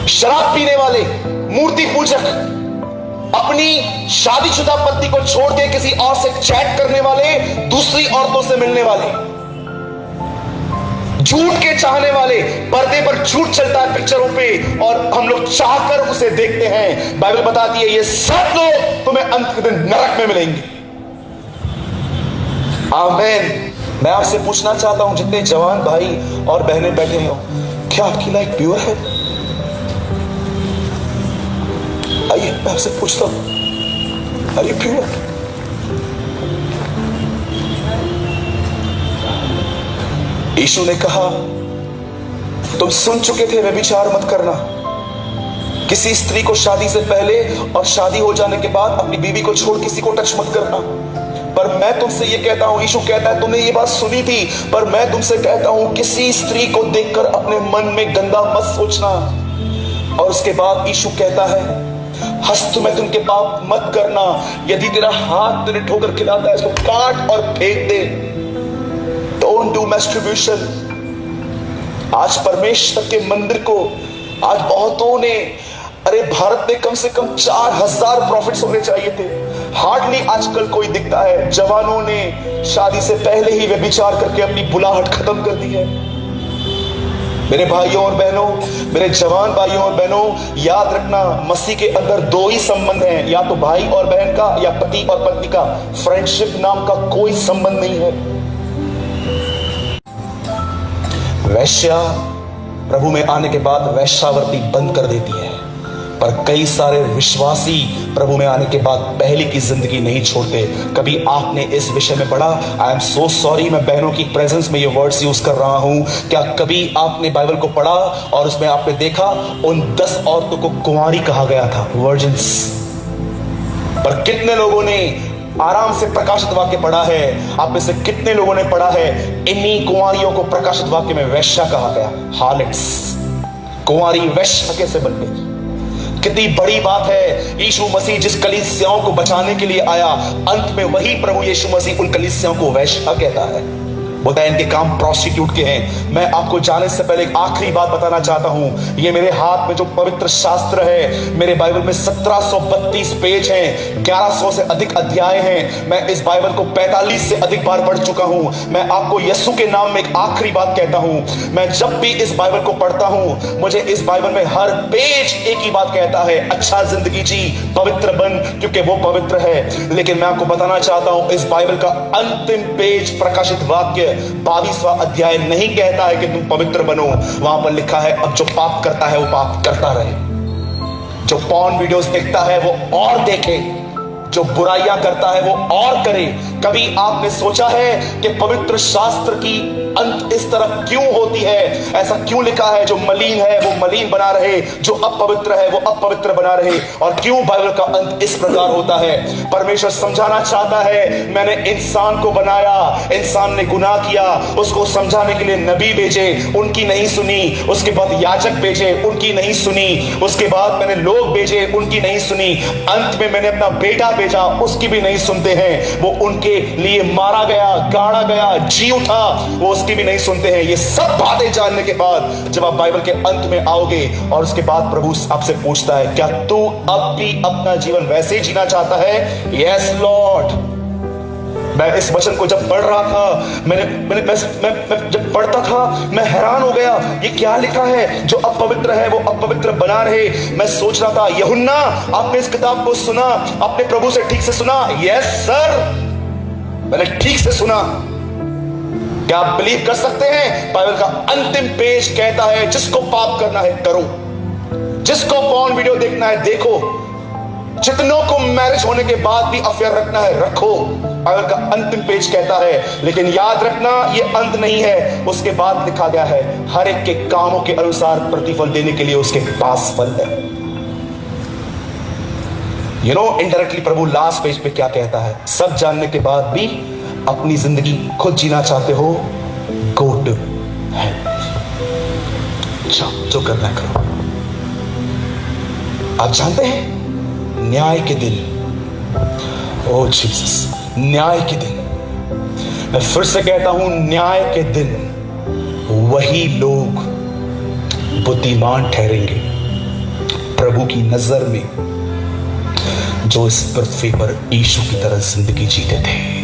शराब पीने वाले, मूर्ति पूजक, अपनी शादीशुदा पत्नी को छोड़ के किसी और से चैट करने वाले, दूसरी औरतों से मिलने वाले, झूठ के चाहने वाले, पर्दे पर झूठ चलता है पिक्चरों पे और हम लोग चाहकर उसे देखते हैं। बाइबल बताती है ये सब लोग तुम्हें अंत के दिन नरक में मिलेंगे। आमीन। मैं आपसे पूछना चाहता हूं, जितने जवान भाई और बहनें बैठे हो, क्या आपकी लाइफ प्योर है? आइए मैं आपसे पूछता हूं, आर यू प्योर? यीशु ने कहा तुम सुन चुके थे व्यभिचार मत करना। किसी स्त्री को शादी से पहले और शादी हो जाने के बाद अपनी बीवी को छोड़ किसी को टच मत करना। पर मैं तुमसे ये कहता हूं, यीशु कहता है, तुमने ये बात सुनी थी, पर मैं तुमसे कहता हूं किसी स्त्री को देखकर अपने मन में गंदा मत सोचना। और उसके बाद यीशु कहता है हस्त में तुम के पाप मत करना। यदि तेरा हाथ तुझे ठोकर खिलाता है, इसको काट और फेंक दे। Don't do मैस्टरब्यूशन। आज परमेश्वर के मंदिर को आज बहुतों ने, अरे भारत में कम से कम 4000 प्रॉफिट्स होने चाहिए थे, हार्डली आजकल कोई दिखता है। जवानों ने शादी से पहले ही व्यभिचार करके अपनी बुलाहट खत्म कर दी है। मेरे भाइयों और बहनों, मेरे जवान भाइयों और बहनों, याद रखना मसीह के अंदर दो ही संबंध हैं, या तो भाई और बहन का या पति और पत्नी का। फ्रेंडशिप नाम का कोई संबंध नहीं है। वैश्या प्रभु में आने के बाद वैश्यावृत्ति बंद कर देती है, पर कई सारे विश्वासी प्रभु में आने के बाद पहले की जिंदगी नहीं छोड़ते। कभी आपने इस विषय में पढ़ा? आई एम सो सॉरी, मैं बहनों की प्रेजेंस में ये वर्ड्स यूज कर रहा हूं। क्या कभी आपने बाइबल को पढ़ा और उसमें आपने देखा उन 10 औरतों को कुंवारी कहा गया था, वर्जिन्स? पर कितने लोगों ने आराम से प्रकाशित वाक्य पढ़ा है? आप में से कितने लोगों ने पढ़ा है इन्हीं कुंवारियों को प्रकाशित वाक्य में वैश्या कहा गया? हार्लट्स, कुंवारी वैश्या कैसे बन गई? कितनी बड़ी बात है। यीशु मसीह जिस कलीसियाओं को बचाने के लिए आया, अंत में वही प्रभु यीशु मसीह उन कलीसियाओं को वैश्या कहता है। बोलता है इनके काम प्रोस्टिट्यूट के हैं। मैं आपको जाने से पहले एक आखिरी बात बताना चाहता हूं। ये मेरे हाथ में जो पवित्र शास्त्र है, मेरे बाइबल में 1732 पेज हैं, 1100 से अधिक अध्याय हैं। मैं इस बाइबल को 45 से अधिक बार पढ़ चुका हूं। मैं आपको यीशु के नाम में एक आखिरी बात कहता हूं। मैं जब भी इस बाइबल को पढ़ता हूं, मुझे इस बाइबल में हर पेज एक ही बात कहता है, अच्छा जिंदगी जी, पवित्र बन, क्योंकि वो पवित्र है। लेकिन मैं आपको बताना चाहता हूं, इस बाइबल का अंतिम पेज प्रकाशित वाक्य 22वां अध्याय नहीं कहता है कि तुम पवित्र बनो। वहां पर लिखा है अब जो पाप करता है वो पाप करता रहे, जो पॉर्न वीडियोस देखता है वो और देखे, जो बुराइयां करता है वो और करे। कभी आपने सोचा है कि पवित्र शास्त्र की अंत इस तरह क्यों होती है? ऐसा क्यों लिखा है जो मलिन है वो मलिन बना रहे, जो अपवित्र है वो अपवित्र बना रहे? और क्यों बाइबल का अंत इस प्रकार होता है? परमेश्वर समझाना चाहता है, मैंने इंसान को बनाया, इंसान ने गुनाह किया, उसको समझाने के लिए नबी भेजे, उनकी नहीं सुनी। उसके बाद याजक भेजे, उनकी नहीं सुनी। उसके बाद मैंने लोग भेजे, उनकी नहीं सुनी। अंत में मैंने अपना बेटा भेजा, उसकी भी नहीं सुनते हैं। वो उनके लिए मारा गया, गाड़ा गया, जी उठा, वो उसकी भी नहीं सुनते हैं। ये सब बातें जानने के बाद जब आप बाइबल के अंत में आओगे और उसके बाद प्रभु आपसे पूछता है, क्या तू अब भी अपना जीवन वैसे ही जीना चाहता है? Yes Lord. मैं इस वचन को जब पढ़ रहा था, मैं जब पढ़ता था, मैं हैरान हो गया, ये क्या लिखा है? जो अपवित्र है वो अपवित्र बना रहे। मैं सोच रहा था, यूहन्ना आपने इस किताब को सुना, अपने प्रभु से ठीक से सुना? यस सर, मैंने ठीक से सुना। क्या आप बिलीव कर सकते हैं? बाइबल का अंतिम पेज कहता है जिसको पाप करना है करो, जिसको पॉर्न वीडियो देखना है देखो, जितनों को मैरिज होने के बाद भी अफेयर रखना है रखो। बाइबल का अंतिम पेज कहता है। लेकिन याद रखना ये अंत नहीं है, उसके बाद लिखा गया है हर एक के कामों के अनुसार प्रतिफल देने के लिए उसके पास फल है। You know, indirectly Prabhu last page पे क्या कहता है? सब जानने के बाद भी अपनी जिंदगी खुद जीना चाहते हो, गो टू हेल। जो करना है करो। आप जानते हैं न्याय के दिन, ओ जीसस, न्याय के दिन, मैं फिर से कहता हूं, न्याय के दिन वही लोग बुद्धिमान ठहरेंगे प्रभु की नजर में जो इस पृथ्वी पर यीशु की तरह जिंदगी जीते थे।